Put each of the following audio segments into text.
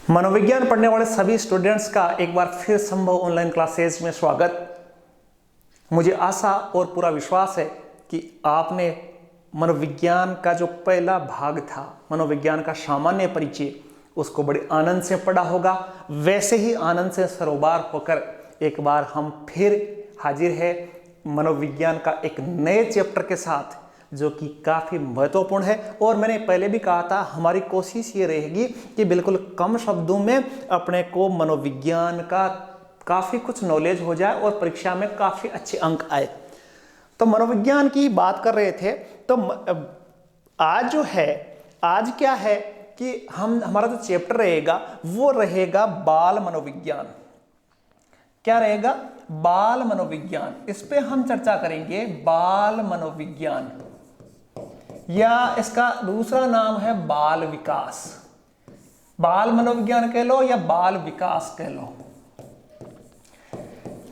मनोविज्ञान पढ़ने वाले सभी स्टूडेंट्स का एक बार फिर संभव ऑनलाइन क्लासेस में स्वागत। मुझे आशा और पूरा विश्वास है कि आपने मनोविज्ञान का जो पहला भाग था, मनोविज्ञान का सामान्य परिचय, उसको बड़े आनंद से पढ़ा होगा। वैसे ही आनंद से सरोबार होकर एक बार हम फिर हाजिर है मनोविज्ञान का एक नए चैप्टर के साथ, जो कि काफ़ी महत्वपूर्ण है। और मैंने पहले भी कहा था, हमारी कोशिश ये रहेगी कि बिल्कुल कम शब्दों में अपने को मनोविज्ञान का काफ़ी कुछ नॉलेज हो जाए और परीक्षा में काफ़ी अच्छे अंक आए। तो मनोविज्ञान की बात कर रहे थे, तो आज जो है, आज क्या है कि हमारा जो चैप्टर रहेगा वो रहेगा बाल मनोविज्ञान। क्या रहेगा? बाल मनोविज्ञान। इस पे हम चर्चा करेंगे बाल मनोविज्ञान, या इसका दूसरा नाम है बाल विकास। बाल मनोविज्ञान कह लो या बाल विकास कह लो,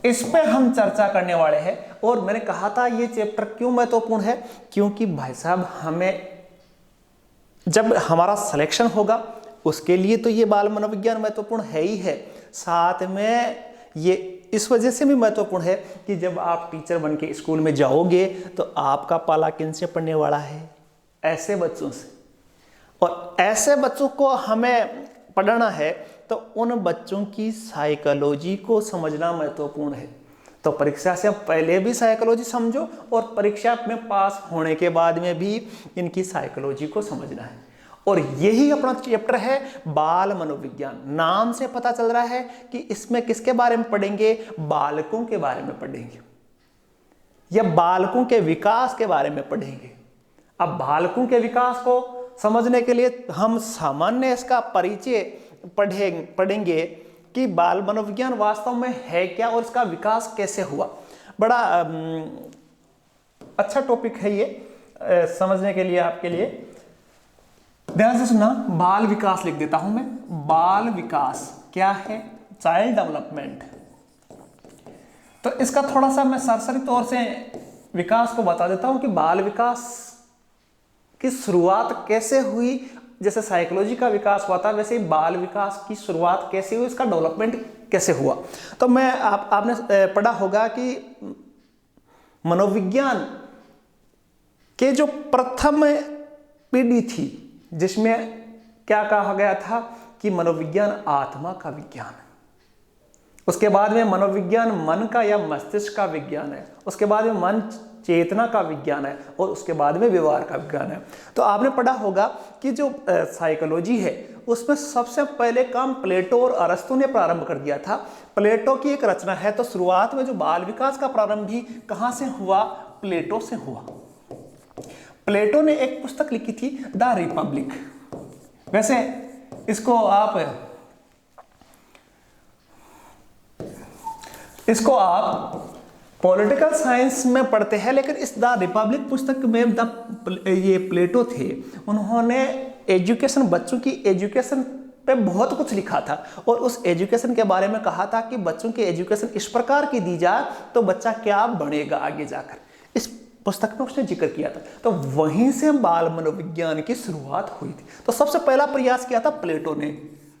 इस पे हम चर्चा करने वाले हैं। और मैंने कहा था ये चैप्टर क्यों महत्वपूर्ण है, क्योंकि भाई साहब हमें जब हमारा सिलेक्शन होगा उसके लिए तो ये बाल मनोविज्ञान महत्वपूर्ण है ही है, साथ में ये इस वजह से भी महत्वपूर्ण है कि जब आप टीचर बन के स्कूल में जाओगे तो आपका पाला किनसे पढ़ने वाला है? ऐसे बच्चों से। और ऐसे बच्चों को हमें पढ़ना है तो उन बच्चों की साइकोलॉजी को समझना महत्वपूर्ण है। तो परीक्षा से पहले भी साइकोलॉजी समझो और परीक्षा में पास होने के बाद में भी इनकी साइकोलॉजी को समझना है। और यही अपना चैप्टर है बाल मनोविज्ञान। नाम से पता चल रहा है कि इसमें किसके बारे में पढ़ेंगे? बालकों के बारे में पढ़ेंगे या बालकों के विकास के बारे में पढ़ेंगे। अब बालकों के विकास को समझने के लिए हम सामान्य इसका परिचय पढ़ेंगे कि बाल मनोविज्ञान वास्तव में है क्या और इसका विकास कैसे हुआ। बड़ा अच्छा टॉपिक है ये समझने के लिए, आपके लिए। ध्यान से सुनना, बाल विकास लिख देता हूं मैं। बाल विकास क्या है? Child development. तो इसका थोड़ा सा मैं सरसरी तौर से विकास को बता देता हूं कि बाल विकास की शुरुआत कैसे हुई। जैसे साइकोलॉजी का विकास हुआ था, वैसे ही बाल विकास की शुरुआत कैसे हुई, इसका डेवलपमेंट कैसे हुआ। तो मैं आपने पढ़ा होगा कि मनोविज्ञान के जो प्रथम पीढ़ी थी, जिसमें क्या कहा गया था कि मनोविज्ञान आत्मा का विज्ञान है। उसके बाद में मनोविज्ञान मन का या मस्तिष्क का विज्ञान है। उसके बाद में मन चेतना का विज्ञान है और उसके बाद में व्यवहार का विज्ञान है। तो आपने पढ़ा होगा कि जो साइकोलॉजी है उसमें सबसे पहले काम प्लेटो और अरस्तु ने प्रारंभ कर दिया था। प्लेटो की एक रचना है। तो शुरुआत में जो बाल विकास का प्रारंभ भी कहाँ से हुआ? प्लेटो से हुआ। प्लेटो ने एक पुस्तक लिखी थी, द रिपब्लिक। वैसे इसको आप पॉलिटिकल साइंस में पढ़ते हैं, लेकिन इस द रिपब्लिक पुस्तक में ये प्लेटो थे, उन्होंने एजुकेशन, बच्चों की एजुकेशन पे बहुत कुछ लिखा था। और उस एजुकेशन के बारे में कहा था कि बच्चों की एजुकेशन इस प्रकार की दी जाए तो बच्चा क्या बनेगा आगे जाकर। इस पुस्तक में उसने जिक्र किया था। तो वहीं से बाल मनोविज्ञान की शुरुआत हुई थी। तो सबसे पहला प्रयास किया था प्लेटो ने।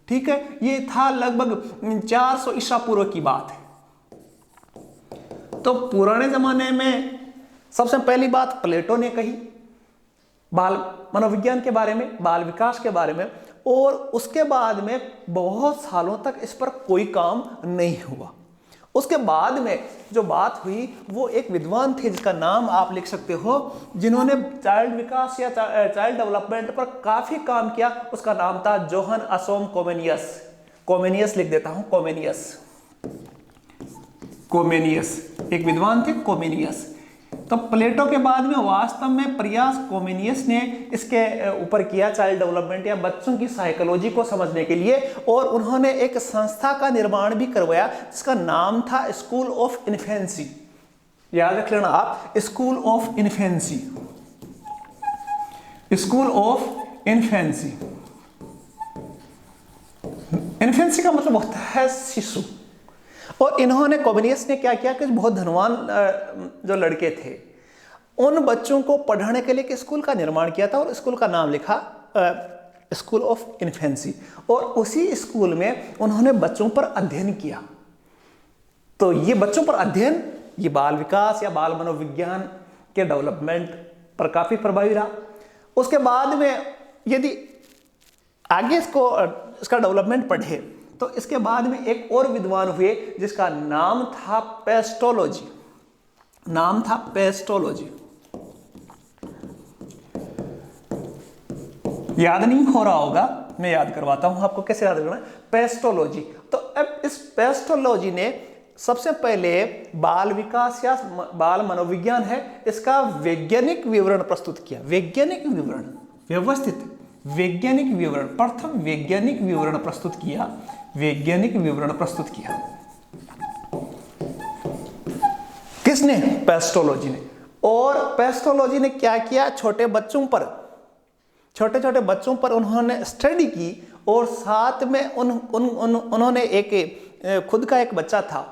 ठीक है, ये था लगभग 400 ईसा पूर्व की बात है। तो पुराने जमाने में सबसे पहली बात प्लेटो ने कही बाल मनोविज्ञान के बारे में, बाल विकास के बारे में। और उसके बाद में बहुत सालों तक इस पर कोई काम नहीं हुआ। उसके बाद में जो बात हुई वो एक विद्वान थे जिसका नाम आप लिख सकते हो, जिन्होंने चाइल्ड विकास या चाइल्ड डेवलपमेंट पर काफी काम किया। उसका नाम था जोहन असोम कोमेनियस। कोमेनियस लिख देता हूं, कोमेनियस एक विद्वान थे, कोमेनियस। तो प्लेटो के बाद में वास्तव में प्रयास कोमेनियस ने इसके ऊपर किया, चाइल्ड डेवलपमेंट या बच्चों की साइकोलॉजी को समझने के लिए। और उन्होंने एक संस्था का निर्माण भी करवाया जिसका नाम था स्कूल ऑफ इन्फेंसी। याद रख लेना आप, school of infancy. School of infancy. Infancy का मतलब होता है शिशु। और इन्होंने, कोमेनियस ने क्या किया कि बहुत धनवान जो लड़के थे उन बच्चों को पढ़ाने के लिए एक स्कूल का निर्माण किया था और स्कूल का नाम लिखा स्कूल ऑफ इन्फेंसी, और उसी स्कूल में उन्होंने बच्चों पर अध्ययन किया। तो ये बच्चों पर अध्ययन, ये बाल विकास या बाल मनोविज्ञान के डेवलपमेंट पर काफी प्रभावी रहा। उसके बाद में यदि आगे इसका डेवलपमेंट पढ़े तो इसके बाद में एक और विद्वान हुए जिसका नाम था पेस्टोलॉजी। नाम था पेस्टोलॉजी। याद नहीं हो रहा होगा, मैं याद करवाता हूं आपको कैसे याद करना है। पेस्टोलॉजी, तो अब इस पेस्टोलॉजी ने सबसे पहले बाल विकास या बाल मनोविज्ञान है, इसका वैज्ञानिक विवरण प्रस्तुत किया। वैज्ञानिक विवरण, व्यवस्थित वैज्ञानिक विवरण, प्रथम वैज्ञानिक विवरण प्रस्तुत किया। वैज्ञानिक विवरण प्रस्तुत किया किसने? पेस्टोलॉजी ने। और पेस्टोलॉजी ने क्या किया? छोटे छोटे बच्चों पर उन्होंने स्टडी की, और साथ में उन्होंने एक खुद का एक बच्चा था,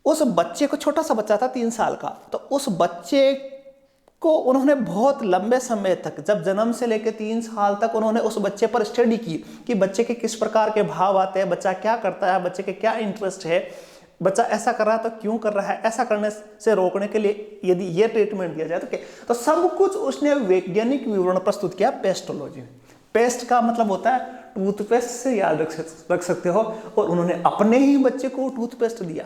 उस बच्चे को, छोटा सा बच्चा था 3 साल का, तो उस बच्चे को उन्होंने बहुत लंबे समय तक, जब जन्म से लेकर 3 साल तक उन्होंने उस बच्चे पर स्टडी की कि बच्चे के किस प्रकार के भाव आते हैं, बच्चा क्या करता है, बच्चे के क्या इंटरेस्ट है, बच्चा ऐसा कर रहा है तो क्यों कर रहा है, ऐसा करने से रोकने के लिए यदि ये ट्रीटमेंट दिया जाए तो क्या। तो सब कुछ उसने वैज्ञानिक विवरण प्रस्तुत किया पेस्टोलॉजी ने। पेस्ट का मतलब होता है टूथपेस्ट से याद रख सकते हो, और उन्होंने अपने ही बच्चे को टूथपेस्ट दिया,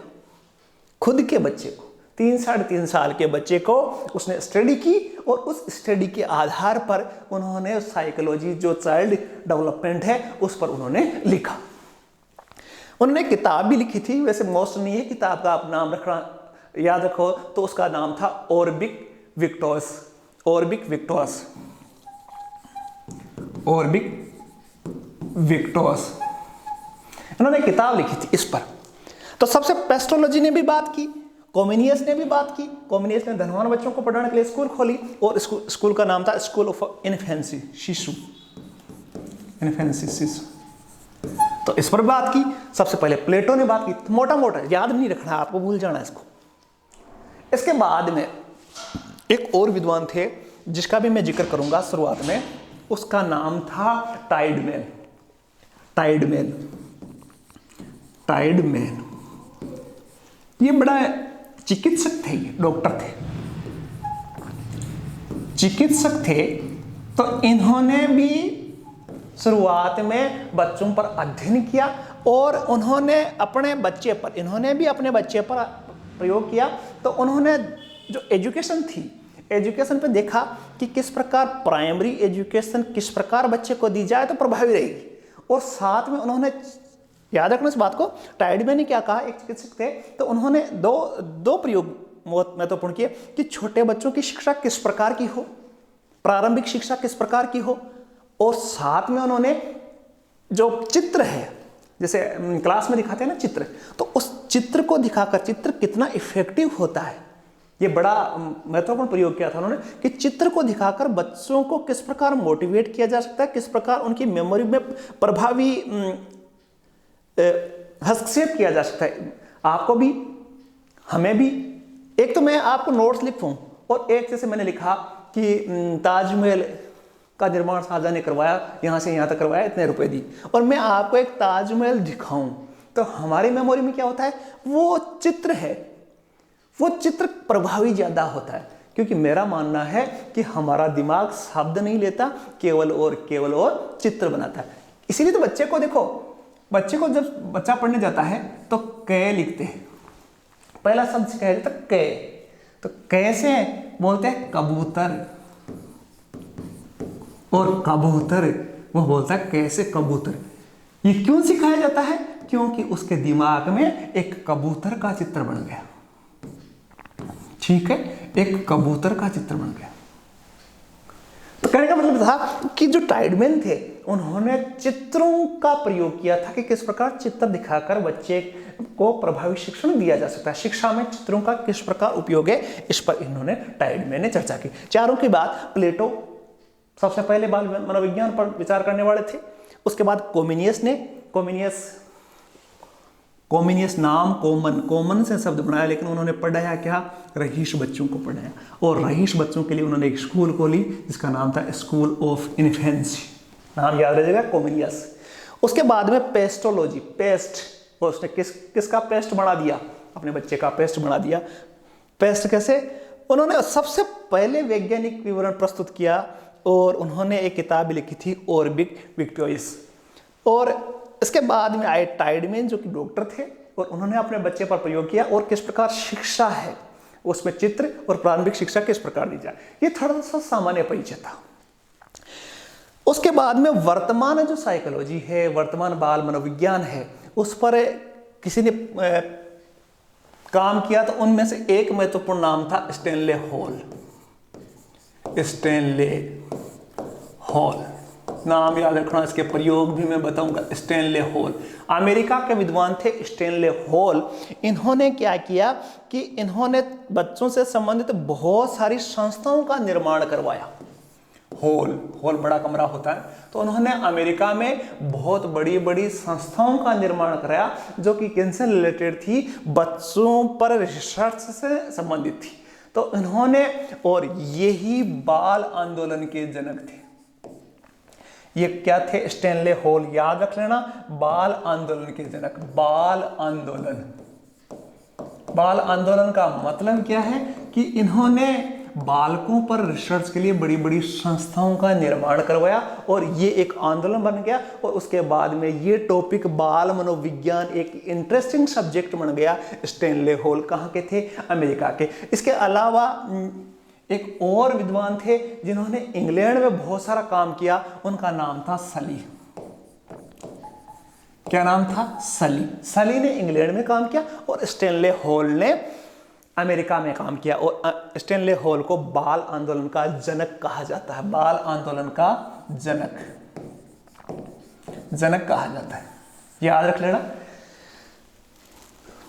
खुद के बच्चे को, 3-3.5 साल के बच्चे को उसने स्टडी की, और उस स्टडी के आधार पर उन्होंने साइकोलॉजी, जो चाइल्ड डेवलपमेंट है, उस पर उन्होंने लिखा। उन्होंने किताब भी लिखी थी, वैसे मोस्ट नहीं है किताब का आप नाम रखना याद रखो, तो उसका नाम था ऑर्बिक विक्टोर्स। ऑर्बिक विक्टोर्स, ऑर्बिक विक्टोर्स, उन्होंने किताब लिखी थी इस पर। तो सबसे पेस्टोलॉजी ने भी बात की, कॉमिनियस ने भी बात की। कॉमिनियस ने धनवान बच्चों को पढ़ाने के लिए स्कूल खोली, और स्कूल का नाम था स्कूल ऑफ इन्फेंसी, शिशु, इन्फेंसी, शिशु। तो इस पर बात की। सबसे पहले प्लेटो ने बात की, मोटा मोटा याद नहीं रखना, आपको भूल जाना इसको। इसके बाद में एक और विद्वान थे जिसका भी मैं जिक्र करूंगा शुरुआत में, उसका नाम था टाइडमैन। टाइडमैन, टाइडमैन, ये बड़ा चिकित्सक थे, ये डॉक्टर थे, चिकित्सक थे। तो इन्होंने भी शुरुआत में बच्चों पर अध्ययन किया, और उन्होंने अपने बच्चे पर प्रयोग किया। तो उन्होंने जो एजुकेशन थी, एजुकेशन पे देखा कि किस प्रकार प्राइमरी एजुकेशन किस प्रकार बच्चे को दी जाए तो प्रभावी रहेगी। और साथ में उन्होंने, याद रखना इस बात को, टाइडमैन ने क्या कहा, एक चिकित्सक थे, तो उन्होंने दो प्रयोग बहुत महत्वपूर्ण किए कि छोटे बच्चों की शिक्षा किस प्रकार की हो, प्रारंभिक शिक्षा किस प्रकार की हो, और साथ में उन्होंने जो चित्र है, जैसे क्लास में दिखाते हैं ना चित्र, तो उस चित्र को दिखाकर, चित्र कितना इफेक्टिव होता है, ये बड़ा महत्वपूर्ण प्रयोग किया था उन्होंने, कि चित्र को दिखाकर बच्चों को किस प्रकार मोटिवेट किया जा सकता है, किस प्रकार उनकी मेमोरी में प्रभावी हस्तक्षेप किया जा सकता है। आपको भी, हमें भी। एक तो मैं आपको नोट्स लिखूं, और एक जैसे मैंने लिखा कि ताजमहल का निर्माण शाहजहां ने करवाया, यहाँ से यहाँ तक करवाया, इतने रुपए दी, और मैं आपको एक ताजमहल दिखाऊं, तो हमारी मेमोरी में क्या होता है, वो चित्र है, वो चित्र प्रभावी ज्यादा होता है। क्योंकि मेरा मानना है कि हमारा दिमाग शब्द नहीं लेता, केवल और चित्र बनाता है। इसीलिए तो बच्चे को देखो, बच्चे को जब बच्चा पढ़ने जाता है तो क लिखते हैं, पहला शब्द सिखाया जाता है क, तो कैसे बोलते हैं कबूतर, और कबूतर वो बोलता है कैसे कबूतर। ये क्यों सिखाया जाता है? क्योंकि उसके दिमाग में एक कबूतर का चित्र बन गया। ठीक है, एक कबूतर का चित्र बन गया। तो कहने का मतलब था कि जो टाइडमैन थे उन्होंने चित्रों का प्रयोग किया था कि किस प्रकार चित्र दिखाकर बच्चे को प्रभावी शिक्षण दिया जा सकता है, शिक्षा में चित्रों का किस प्रकार उपयोग है, इस पर इन्होंने, टाइडमैन ने चर्चा की। चारों के बाद प्लेटो सबसे पहले बाल मनोविज्ञान पर विचार करने वाले थे। उसके बाद कॉमिनियस ने, कॉमिनियस नाम कॉमन से शब्द बनाया, लेकिन उन्होंने पढ़ाया क्या, रहीश बच्चों को पढ़ाया, और रहीश बच्चों के लिए उन्होंने एक स्कूल खोली जिसका नाम था स्कूल ऑफ इन्फेंसी। नाम याद रखिएगा, कोमिनियस। उसके बाद में पेस्टोलॉजी, पेस्ट, और उसने किसका पेस्ट बना दिया, अपने बच्चे का पेस्ट बना दिया। पेस्ट कैसे, उन्होंने सबसे पहले वैज्ञानिक विवरण प्रस्तुत किया और उन्होंने एक किताब लिखी थी ऑर्बिक विक्टोरिस। और इसके बाद में आए टाइडमैन जो कि डॉक्टर थे, और उन्होंने अपने बच्चे पर प्रयोग किया और किस प्रकार शिक्षा है उसमें चित्र और प्रारंभिक शिक्षा किस प्रकार दी जाए, ये थोड़ा सा सामान्य परिचय था। उसके बाद में वर्तमान जो साइकोलॉजी है, वर्तमान बाल मनोविज्ञान है, उस पर किसी ने काम किया, तो उनमें से एक महत्वपूर्ण नाम था स्टैनले हॉल। स्टैनले हॉल नाम याद रखना, इसके प्रयोग भी मैं बताऊंगा। स्टैनले हॉल अमेरिका के विद्वान थे स्टैनले हॉल। इन्होंने क्या किया कि इन्होंने बच्चों से संबंधित बहुत सारी संस्थाओं का निर्माण करवाया। हॉल बड़ा कमरा होता है, तो उन्होंने अमेरिका में बहुत बड़ी बड़ी संस्थाओं का निर्माण कराया जो कि किनसे रिलेटेड थी, बच्चों पर रिसर्च से संबंधित थी। तो इन्होंने, और यही बाल आंदोलन के जनक थे। ये क्या थे, स्टैनले हॉल, याद रख लेना, बाल आंदोलन के जनक। बाल आंदोलन का मतलब क्या है कि इन्होंने बालकों पर रिसर्च के लिए बड़ी बड़ी संस्थाओं का निर्माण करवाया और ये एक आंदोलन बन गया। और उसके बाद में ये टॉपिक बाल मनोविज्ञान एक इंटरेस्टिंग सब्जेक्ट बन गया। स्टैनले हॉल कहाँ के थे, अमेरिका के। इसके अलावा एक और विद्वान थे जिन्होंने इंग्लैंड में बहुत सारा काम किया, उनका नाम था सली। क्या नाम था, सली ने इंग्लैंड में काम किया और स्टैनले हॉल ने अमेरिका में काम किया। और स्टैनले हॉल को बाल आंदोलन का जनक कहा जाता है। बाल आंदोलन का जनक कहा जाता है, याद रख लेना।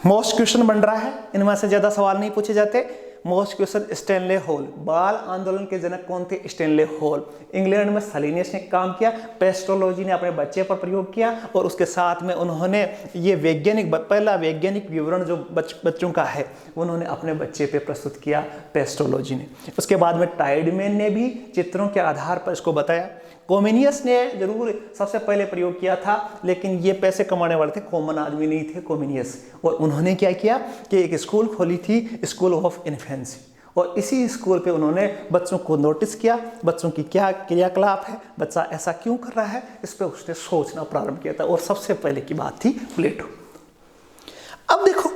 मोस्ट क्वेश्चन बन रहा है, इनमें से ज्यादा सवाल नहीं पूछे जाते। मोस्ट क्वेश्चन, स्टैनले हॉल, बाल आंदोलन के जनक कौन थे, स्टैनले हॉल। इंग्लैंड में सलीनियस ने काम किया, पेस्टोलॉजी ने अपने बच्चे पर प्रयोग किया, और उसके साथ में उन्होंने ये पहला वैज्ञानिक विवरण जो बच्चों का है उन्होंने अपने बच्चे पे प्रस्तुत किया, पेस्टोलॉजी ने। उसके बाद में टाइडमैन ने भी चित्रों के आधार पर इसको बताया। कोमिनियस ने जरूर सबसे पहले प्रयोग किया था, लेकिन ये पैसे कमाने वाले थे, कॉमन आदमी नहीं थे कोमिनियस। और उन्होंने क्या किया कि एक स्कूल खोली थी, स्कूल ऑफ इन्फेंसी, और इसी स्कूल पे उन्होंने बच्चों को नोटिस किया, बच्चों की क्या क्रियाकलाप है, बच्चा ऐसा क्यों कर रहा है, इस पर उसने सोचना प्रारंभ किया था। और सबसे पहले की बात थी प्लेटो। अब देखो,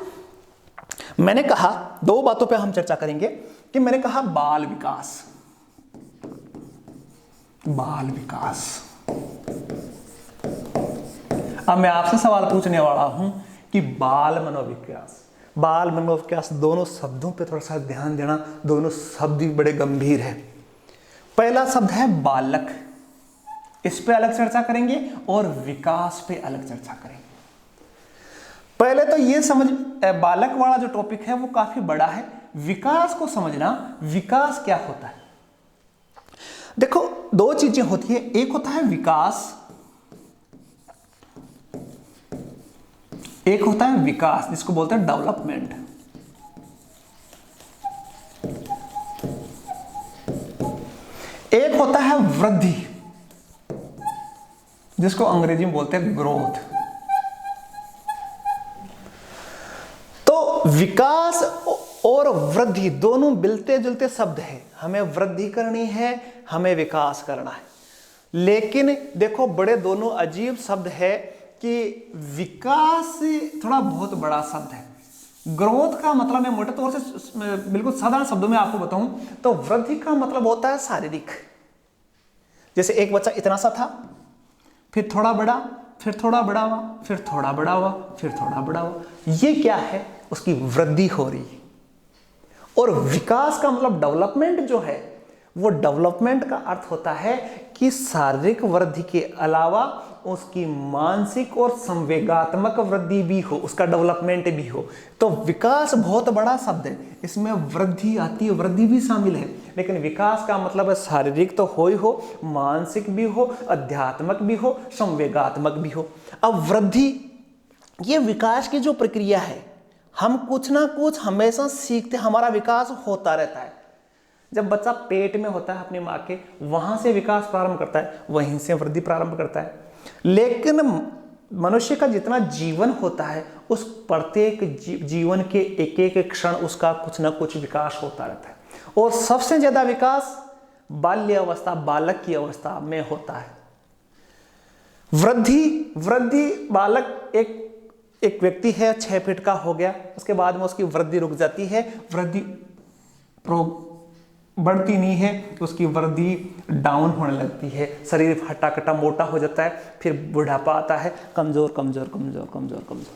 मैंने कहा दो बातों पे हम चर्चा करेंगे कि मैंने कहा बाल विकास। अब मैं आपसे सवाल पूछने वाला हूं कि बाल मनोविकास दोनों शब्दों पे थोड़ा सा ध्यान देना। दोनों शब्द ही बड़े गंभीर है। पहला शब्द है बालक, इस पे अलग चर्चा करेंगे, और विकास पे अलग चर्चा करेंगे। पहले तो ये समझ, बालक वाला जो टॉपिक है वो काफी बड़ा है। विकास को समझना, विकास क्या होता है। देखो, दो चीजें होती है, एक होता है विकास, एक होता है विकास जिसको बोलते हैं डेवलपमेंट। एक होता है वृद्धि जिसको अंग्रेजी में बोलते हैं ग्रोथ। तो विकास और वृद्धि दोनों मिलते जुलते शब्द हैं। हमें वृद्धि करनी है, हमें विकास करना है। लेकिन देखो, बड़े दोनों अजीब शब्द है कि विकास थोड़ा बहुत बड़ा शब्द है। ग्रोथ का मतलब मैं मोटे तौर से बिल्कुल साधारण शब्दों में आपको बताऊं तो वृद्धि का मतलब होता है शारीरिक। जैसे एक बच्चा इतना सा था, फिर थोड़ा बड़ा, फिर थोड़ा बड़ा हुआ, फिर थोड़ा बड़ा हुआ, फिर थोड़ा बड़ा हुआ। ये क्या है, उसकी वृद्धि हो रही है। और विकास का मतलब डेवलपमेंट जो है, वो डेवलपमेंट का अर्थ होता है कि शारीरिक वृद्धि के अलावा उसकी मानसिक और संवेगात्मक वृद्धि भी हो, उसका डेवलपमेंट भी हो। तो विकास बहुत बड़ा शब्द है, इसमें वृद्धि आती है, वृद्धि भी शामिल है। लेकिन विकास का मतलब है शारीरिक तो हो ही हो, मानसिक भी हो, अध्यात्मक भी हो, संवेगात्मक भी हो। अब वृद्धि, ये विकास की जो प्रक्रिया है, हम कुछ ना कुछ हमेशा सीखते, हमारा विकास होता रहता है। जब बच्चा पेट में होता है अपनी माँ के, वहां से विकास प्रारंभ करता है, वहीं से वृद्धि प्रारंभ करता है। लेकिन मनुष्य का जितना जीवन होता है, उस प्रत्येक जीवन के एक एक क्षण उसका कुछ ना कुछ विकास होता रहता है, और सबसे ज्यादा विकास बाल्य अवस्था, बालक की अवस्था में होता है। वृद्धि बालक एक व्यक्ति है 6 फीट का हो गया, उसके बाद में उसकी वृद्धि रुक जाती है, वृद्धि बढ़ती नहीं है, उसकी वृद्धि डाउन होने लगती है, शरीर हट्टा कट्टा मोटा हो जाता है, फिर बुढ़ापा आता है, कमजोर कमजोर कमजोर कमजोर कमजोर।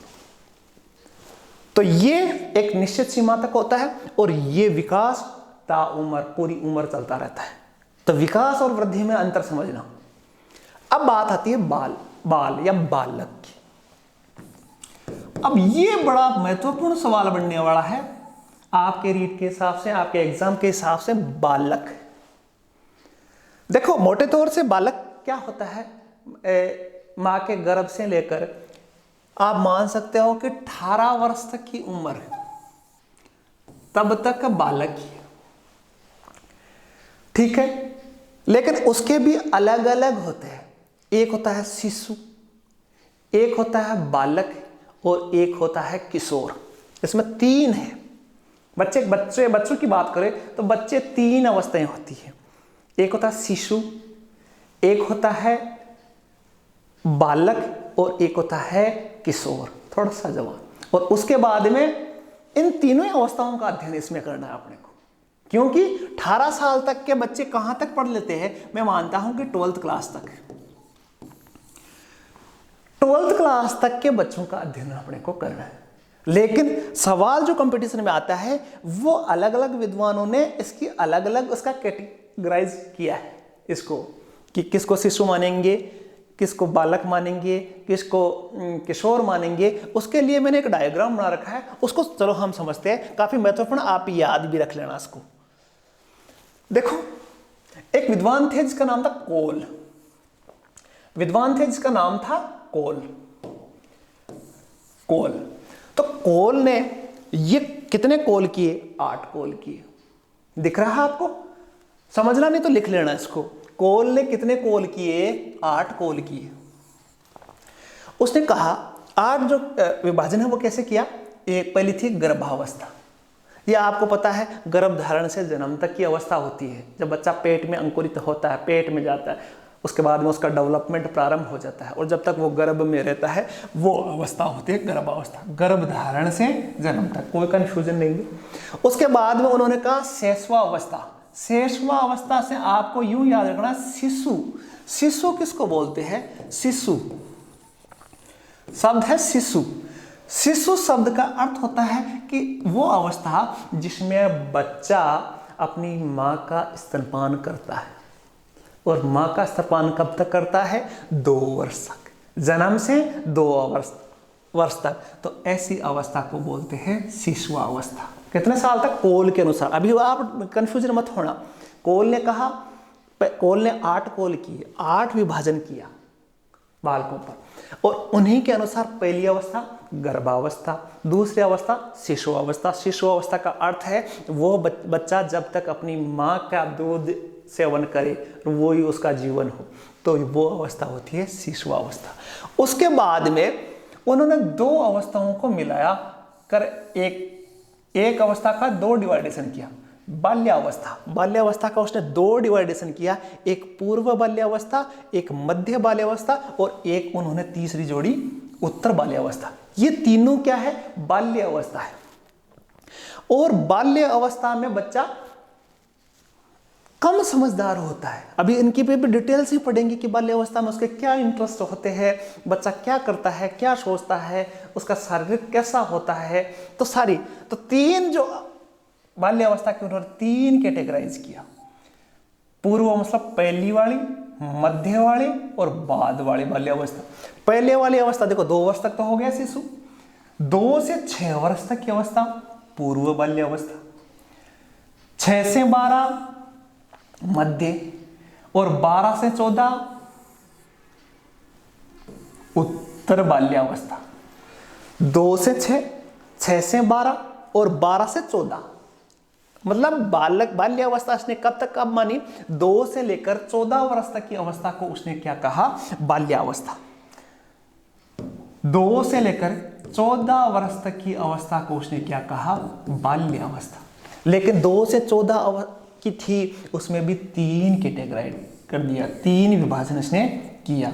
तो ये एक निश्चित सीमा तक होता है, और ये विकास ताउम्र पूरी उम्र चलता रहता है। तो विकास और वृद्धि में अंतर समझना। अब बात आती है बाल या बालक की। अब ये बड़ा महत्वपूर्ण सवाल बनने वाला है आपके रीट के हिसाब से, आपके एग्जाम के हिसाब से। बालक, देखो मोटे तौर से बालक क्या होता है, मां के गर्भ से लेकर आप मान सकते हो कि 18 वर्ष तक की उम्र है, तब तक बालक ही है, ठीक है। लेकिन उसके भी अलग अलग होते हैं, एक होता है शिशु, एक होता है बालक, और एक होता है किशोर। इसमें 3 है। बच्चों की बात करें तो बच्चे 3 अवस्थाएं होती है, एक होता है शिशु, एक होता है बालक, और एक होता है किशोर, थोड़ा सा जवान। और उसके बाद में इन तीनों अवस्थाओं का अध्ययन इसमें करना है अपने को, क्योंकि 18 साल तक के बच्चे कहां तक पढ़ लेते हैं, मैं मानता हूं कि 12th क्लास तक। 12th क्लास तक के बच्चों का अध्ययन अपने को करना है। लेकिन सवाल जो कंपटीशन में आता है, वो अलग अलग विद्वानों ने इसकी अलग अलग उसका कैटेगराइज किया है इसको, कि किसको शिशु मानेंगे, किसको बालक मानेंगे, किसको किशोर मानेंगे। उसके लिए मैंने एक डायग्राम बना रखा है, उसको चलो हम समझते हैं, काफी महत्वपूर्ण, आप याद भी रख लेना इसको। देखो, एक विद्वान थे जिसका नाम था कोल, कोल। तो कोल ने ये कितने कोल किए, 8 कोल किए। दिख रहा है आपको? समझना नहीं तो लिख लेना इसको। कोल ने कितने कोल किए, 8 कोल किए। उसने कहा 8 जो विभाजन है वो कैसे किया। एक पहली थी गर्भावस्था, ये आपको पता है गर्भधारण से जन्म तक की अवस्था होती है, जब बच्चा पेट में अंकुरित होता है, पेट में जाता है, उसके बाद में उसका डेवलपमेंट प्रारंभ हो जाता है, और जब तक वो गर्भ में रहता है वो अवस्था होती है गर्भावस्था, गर्भधारण से जन्म तक, कोई कंफ्यूजन नहीं है। उसके बाद में उन्होंने कहा शेषवावस्था। शेषवावस्था से आपको यूं याद रखना, शिशु। शिशु किसको बोलते हैं, शिशु शब्द है शिशु। शिशु शब्द का अर्थ होता है कि वो अवस्था जिसमें बच्चा अपनी मां का स्तनपान करता है, और मां का स्तनपान कब तक करता है, 2 वर्ष तक, जन्म से 2 वर्ष तक। तो ऐसी अवस्था को बोलते हैं शिशु अवस्था। कितने साल तक, कोल के अनुसार। अभी आप कंफ्यूजन मत होना, कोल ने कहा, कोल ने 8 कोल किए, 8 विभाजन किया बालकों पर, और उन्हीं के अनुसार पहली अवस्था गर्भावस्था, दूसरी अवस्था शिशु अवस्था। शिशु अवस्था का अर्थ है वो बच्चा जब तक अपनी मां का दूध सेवन करे, वो ही उसका जीवन हो, तो वो अवस्था होती है शिशु अवस्था। उसके बाद में उन्होंने 2 अवस्थाओं को मिलाया कर एक अवस्था का 2 डिवाइडेशन किया, बाल्यावस्था। बाल्यावस्था का उसने 2 डिवाइडेशन किया, एक पूर्व बाल्यावस्था, एक मध्य बाल्यावस्था, और एक उन्होंने तीसरी जोड़ी उत्तर बाल्यावस्था। ये तीनों क्या है, बाल्य अवस्था है। और बाल्य अवस्था में बच्चा कम समझदार होता है। अभी इनकी पे भी डिटेल्स ही पढ़ेंगे कि बाल्य अवस्था में उसके क्या इंटरेस्ट होते हैं, बच्चा क्या करता है, क्या सोचता है, उसका शारीरिक कैसा होता है, तो सारी। तो 3 जो बाल्य अवस्था की उन्होंने 3 कैटेगराइज किया, पूर्व मतलब पहली वाली, मध्य वाली और बाद वाली बाल्य अवस्था। पहले वाली अवस्था देखो 2 वर्ष तक तो हो गया शिशु, 2 से 6 वर्ष तक की अवस्था पूर्व बाल्य अवस्था, 6 से 12 मध्य, और 12 से 14 उत्तर बाल्यावस्था। 2 से 6, 6 से 12 और 12 से 14 मतलब बाल्यावस्था उसने कब मानी? 2 से लेकर 14 वर्ष तक की अवस्था को उसने क्या कहा? बाल्यावस्था। 2 से लेकर 14 वर्ष तक की अवस्था को उसने क्या कहा? बाल्यावस्था। लेकिन 2 से 14 की थी, उसमें भी 3 कैटेगराइज कर दिया, 3 विभाजन इसने किया,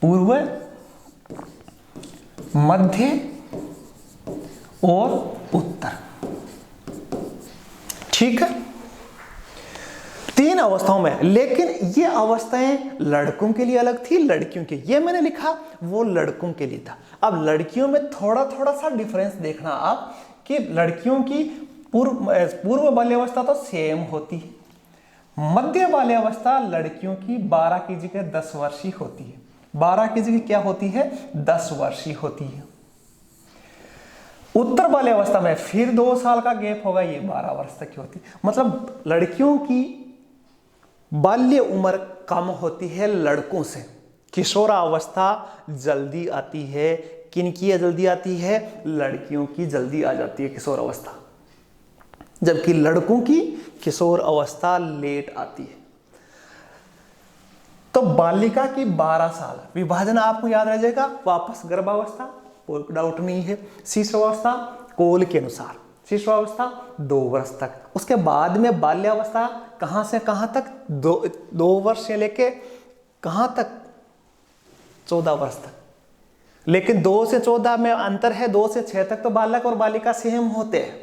पूर्व, मध्य और उत्तर। ठीक है, 3 अवस्थाओं में। लेकिन ये अवस्थाएं लड़कों के लिए अलग थी, लड़कियों के, ये मैंने लिखा वो लड़कों के लिए था। अब लड़कियों में थोड़ा सा डिफरेंस देखना आप, कि लड़कियों की पूर्व बाल्यावस्था तो सेम होती है, मध्य बाल्यावस्था लड़कियों की 12 की जगह 10 वर्षीय होती है। 12 की जगह क्या होती है? 10 वर्षीय होती है। उत्तर बाल्यावस्था में फिर 2 साल का गैप होगा, ये 12 वर्ष तक की होती है। मतलब लड़कियों की बाल्य उम्र कम होती है लड़कों से। किशोरावस्था जल्दी आती है, किनकी जल्दी आती है? लड़कियों की जल्दी आ जाती है किशोरावस्था, जबकि लड़कों की किशोर अवस्था लेट आती है। तो बालिका की 12 साल विभाजन आपको याद रह जाएगा। वापस गर्भावस्था, कोई डाउट नहीं है। शिशुअवस्था कोल के अनुसार, शिशुअवस्था 2 वर्ष तक। उसके बाद में बाल्यावस्था कहां से कहां तक? 2 वर्ष से लेके कहां तक? 14 वर्ष तक। लेकिन 2 से 14 में अंतर है, 2 से 6 तक तो बालक और बालिका सेम होते हैं।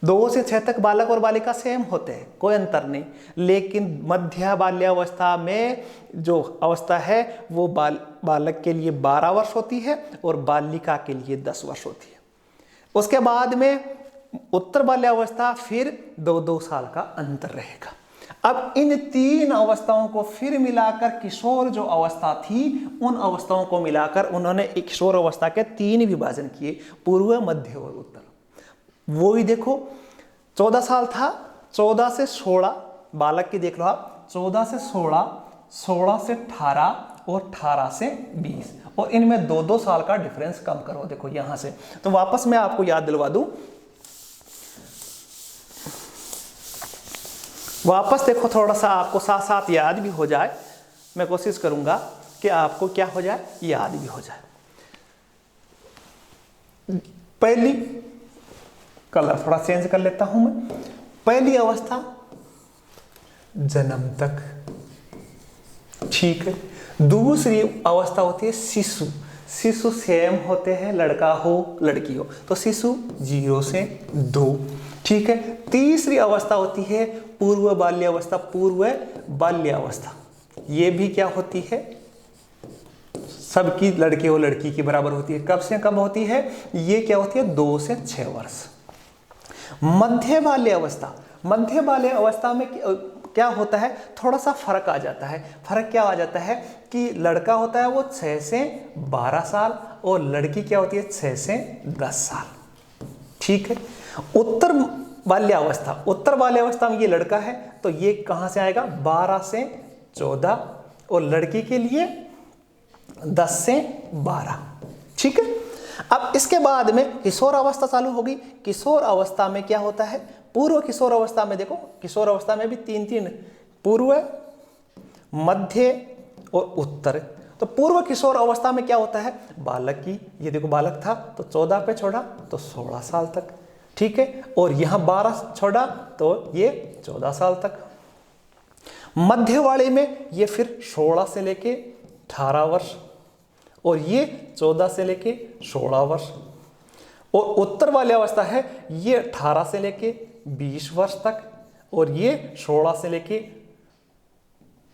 2 से 6 तक बालक और बालिका सेम होते हैं, कोई अंतर नहीं। लेकिन मध्य बाल्यावस्था में जो अवस्था है वो बालक के लिए 12 वर्ष होती है और बालिका के लिए 10 वर्ष होती है। उसके बाद में उत्तर बाल्यावस्था फिर 2-2 साल का अंतर रहेगा। अब इन 3 अवस्थाओं को फिर मिलाकर किशोर जो अवस्था थी, उन अवस्थाओं को मिलाकर उन्होंने एक किशोर अवस्था के 3 विभाजन किए, पूर्व, मध्य और उत्तर। वो ही देखो, 14 साल था, 14 से 16 बालक की देख लो आप, 14 से 16, 16 से 18 और 18 से 20, और इनमें 2-2 साल का डिफरेंस कम करो। देखो यहां से, तो वापस मैं आपको याद दिलवा दूं, वापस देखो, थोड़ा सा आपको साथ साथ याद भी हो जाए। मैं कोशिश करूंगा कि आपको क्या हो जाए, याद भी हो जाए। पहली कलर थोड़ा चेंज कर लेता हूं मैं। पहली अवस्था जन्म तक, ठीक है। दूसरी अवस्था होती है शिशु। शिशु सेम होते हैं, लड़का हो लड़की हो, तो शिशु 0 से 2, ठीक है। तीसरी अवस्था होती है पूर्व बाल्यावस्था। पूर्व बाल्यावस्था ये भी क्या होती है? सबकी लड़के और लड़की की बराबर होती है। कब से कब होती है? ये क्या होती है? 2 से 6 वर्ष। मध्य बाल्यावस्था, मध्य बाल्यावस्था में क्या होता है? थोड़ा सा फर्क आ जाता है। फर्क क्या आ जाता है कि लड़का होता है वो 6 से 12 साल और लड़की क्या होती है? 6 से 10 साल, ठीक है। उत्तर बाल्यावस्था, उत्तर बाल्यावस्था में ये लड़का है तो ये कहां से आएगा? 12 से 14 और लड़की के लिए 10 से 12, ठीक है। अब इसके बाद में किशोर अवस्था चालू होगी। किशोर अवस्था में क्या होता है? पूर्व किशोर अवस्था में देखो, किशोर अवस्था में भी 3 पूर्व, मध्य और उत्तर। तो पूर्व किशोर अवस्था में क्या होता है? बालक की, ये देखो बालक था तो 14 पे छोड़ा तो 16 साल तक, ठीक है। और यहां 12 छोड़ा तो ये 14 साल तक। मध्य वाले में ये फिर 16 से लेके 18 वर्ष और ये 14 से लेके 16 वर्ष। और उत्तर वाली अवस्था है ये 18 से लेके 20 वर्ष तक और ये 16 से लेके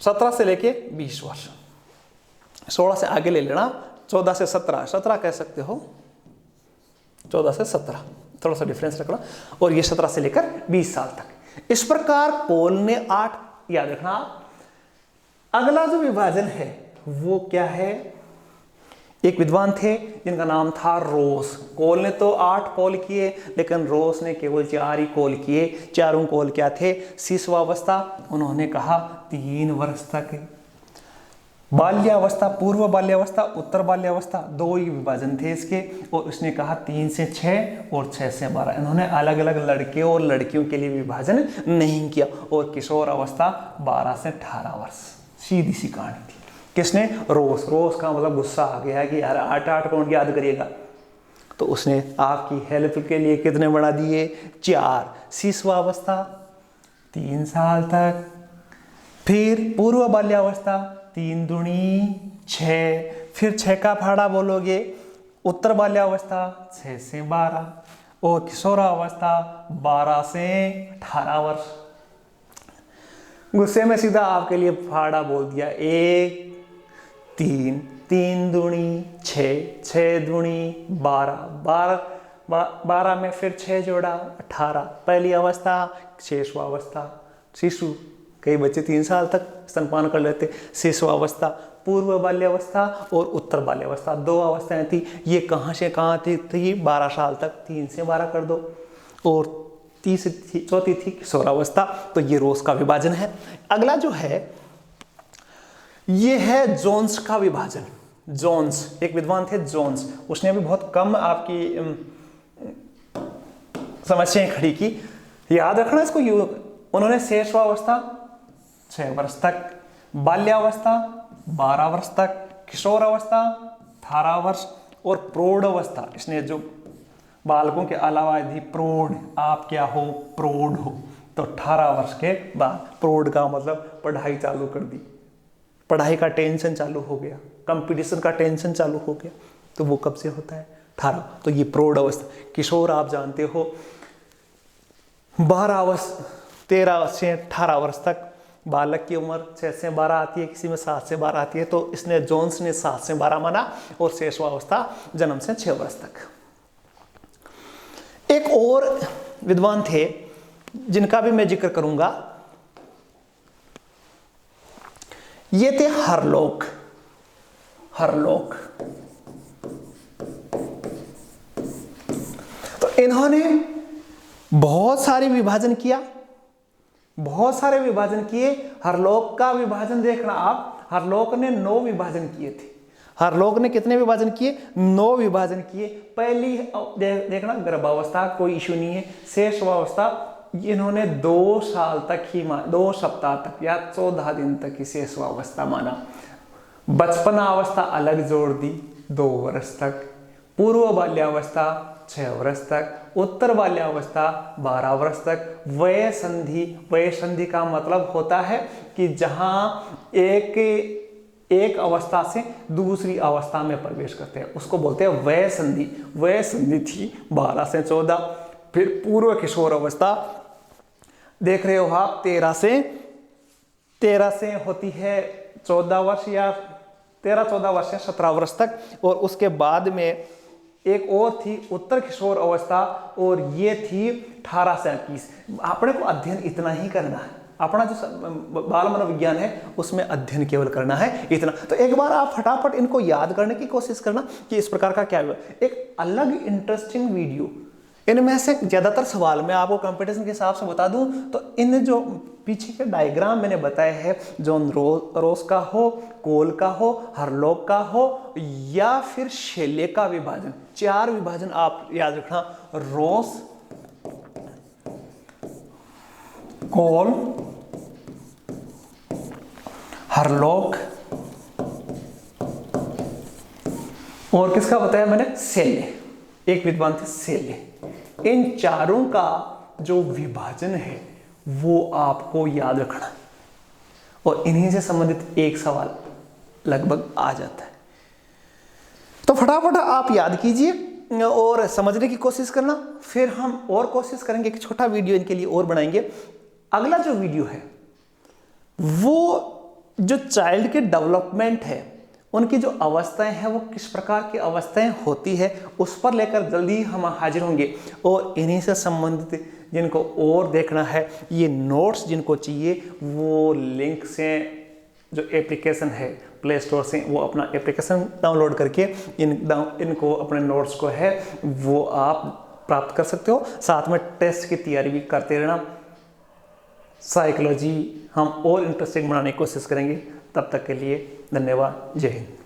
17 से लेके 20 वर्ष। 16 से आगे ले लेना, 14 से 17, 17 कह सकते हो, 14 से 17 थोड़ा सा डिफरेंस रखना, और ये 17 से लेकर 20 साल तक। इस प्रकार पोल ने 8 याद रखना। अगला जो विभाजन है वो क्या है? एक विद्वान थे जिनका नाम था रोस। कोल ने तो 8 कोल किए लेकिन रोस ने केवल 4 ही कोल किए। चारों कोल क्या थे? शिशुअवस्था, उन्होंने कहा 3 वर्ष तक। बाल्यावस्था, पूर्व बाल्यावस्था, उत्तर बाल्यावस्था, दो ही विभाजन थे इसके। और उसने कहा 3 से 6 और 6 से 12। इन्होंने अलग अलग लड़के और लड़कियों के लिए विभाजन नहीं किया। और किशोर अवस्था 12 से 18 वर्ष, सीधी सी कहानी थी। किसने? रोस। रोस का मतलब गुस्सा आ गया कि यार 8 कौन याद करिएगा। तो उसने आपकी हेल्प के लिए कितने बढ़ा दिए? 4। शिशुअवस्था 3 साल तक। फिर पूर्व बाल्यावस्था 3 दूनी 6। फिर 6 का फाड़ा बोलोगे। उत्तर बाल्यावस्था 6 से 12। और किशोरावस्था 12 से 18 वर्ष। गुस्से में सीधा आपके लिए फाड़ा बोल दिया। 1 3, 3 दूनी 6, 6 दूनी 12, 12 में फिर 6 जोड़ा 18। पहली अवस्था शिशुअवस्था। शिशु, कई बच्चे 3 साल तक स्तनपान कर लेते। शिशुअवस्था, पूर्व बाल्यावस्था और उत्तर बाल्यावस्था, 2 अवस्थाएं थी। ये कहाँ से कहाँ थी? 12 साल तक, 3 से 12 कर दो। और चौथी थी किशोरावस्था। तो ये रोस का विभाजन है। अगला जो है ये है जोन्स का विभाजन। जोन्स, एक विद्वान थे जोन्स, उसने भी बहुत कम आपकी समस्याएं खड़ी की। याद रखना इसको। उन्होंने शिशुअवस्था 6 वर्ष तक, बाल्यावस्था 12 वर्ष तक, किशोरावस्था 18 वर्ष और प्रौढ़ावस्था, इसने जो बालकों के अलावा यदि प्रौढ़, आप क्या हो? प्रौढ़ हो, तो 18 वर्ष के बाद। प्रौढ़ का मतलब पढ़ाई चालू कर दी, पढ़ाई का टेंशन चालू हो गया, कंपटीशन का टेंशन चालू हो गया। तो वो कब से होता है? 18। तो ये प्रौढ़ अवस्था। किशोर आप जानते हो 13 से 18 वर्ष तक। बालक की उम्र 6 से 12 आती है, किसी में 7 से 12 आती है। तो इसने जोन्स ने 7 से 12 माना। और शिशुअवस्था जन्म से 6 वर्ष तक। एक और विद्वान थे जिनका भी मैं जिक्र करूंगा, ये थे हरलोक। हरलोक, तो इन्होंने बहुत सारे विभाजन किया, बहुत सारे विभाजन किए। हरलोक का विभाजन देखना आप, हरलोक ने 9 विभाजन किए थे। हरलोक ने कितने विभाजन किए? 9 विभाजन किए। पहली देखना, गर्भावस्था कोई इशू नहीं है। शिशुअवस्था इन्होंने 2 साल तक ही 2 सप्ताह तक या 14 दिन तक ही शिशुअवस्था माना। बचपना अवस्था अलग जोड़ दी, 2 वर्ष तक। पूर्व बाल्यावस्था 6 वर्ष तक। उत्तर बाल्यावस्था 12 वर्ष तक। वय संधि, वय संधि का मतलब होता है कि जहां एक अवस्था से दूसरी अवस्था में प्रवेश करते हैं, उसको बोलते हैं वय संधि। वय संधि थी 12 से 14। फिर पूर्व किशोर अवस्था देख रहे हो आप, 13 से होती है 14 वर्ष या 13-14 वर्ष या 17 वर्ष तक। और उसके बाद में एक और थी उत्तर किशोर अवस्था, और ये थी 18 से 21। अपने को अध्ययन इतना ही करना है, अपना जो बाल मनोविज्ञान है उसमें अध्ययन केवल करना है, इतना। तो एक बार आप फटाफट इनको याद करने की कोशिश करना कि इस प्रकार का क्या हुआ। एक अलग इंटरेस्टिंग वीडियो, इनमें से ज्यादातर सवाल मैं आपको कंपटीशन के हिसाब से बता दूं तो इन जो पीछे के डायग्राम मैंने बताए हैं, जॉन रोस का हो, कोल का हो, हरलोक का हो या फिर शेले का विभाजन, 4 विभाजन आप याद रखना। रोस, कोल, हरलोक और किसका बताया मैंने? शेले। एक विद्वान थे शेले। इन चारों का जो विभाजन है वो आपको याद रखना है, और इन्हीं से संबंधित एक सवाल लगभग आ जाता है। तो फटाफट आप याद कीजिए और समझने की कोशिश करना। फिर हम और कोशिश करेंगे, एक छोटा वीडियो इनके लिए और बनाएंगे। अगला जो वीडियो है वो जो चाइल्ड के डेवलपमेंट है, उनकी जो अवस्थाएं हैं वो किस प्रकार की अवस्थाएं होती है, उस पर लेकर जल्दी हम हाजिर होंगे। और इन्हीं से संबंधित जिनको और देखना है, ये नोट्स जिनको चाहिए वो लिंक से जो एप्लीकेशन है प्ले स्टोर से, वो अपना एप्लीकेशन डाउनलोड करके इनको अपने नोट्स को है वो आप प्राप्त कर सकते हो। साथ में टेस्ट की तैयारी भी करते रहना। साइकोलॉजी हम और इंटरेस्टिंग बनाने की कोशिश करेंगे। तब तक के लिए धन्यवाद। जय हिंद।